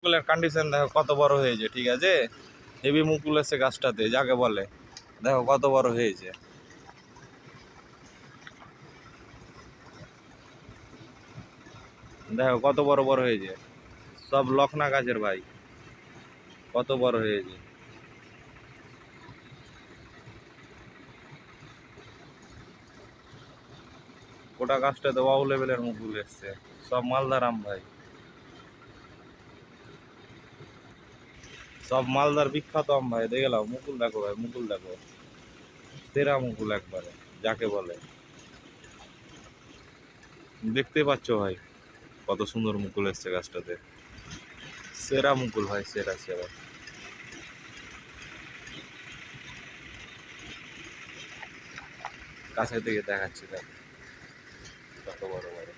মুকুলের condition দেখো কত বড় হয়েছে, ঠিক আছে। হেভি মুকুল এসছে গাছটাতে, যাকে বলে। দেখো কত বড় হয়েছে, দেখো কত বড় বড় হয়েছে। সব লখনা গাছের ভাই, কত বড় হয়েছে। গোটা গাছটাতে ওয়াও লেভেলের মুকুল এসছে, সব মালদার আম ভাই, সব মালদার বিখ্যাত আম ভাই। দেখে নাও মুকুল দেখো ভাই, মুকুল দেখো, সেরা মুকুল একবারে, যাকে বলে। দেখতে পাচ্ছ ভাই কত সুন্দর মুকুল এসছে গাছটাতে, সেরা মুকুল ভাই, সেরা সেরা। কাছে থেকে দেখাচ্ছি দেখ কত বড় বড়।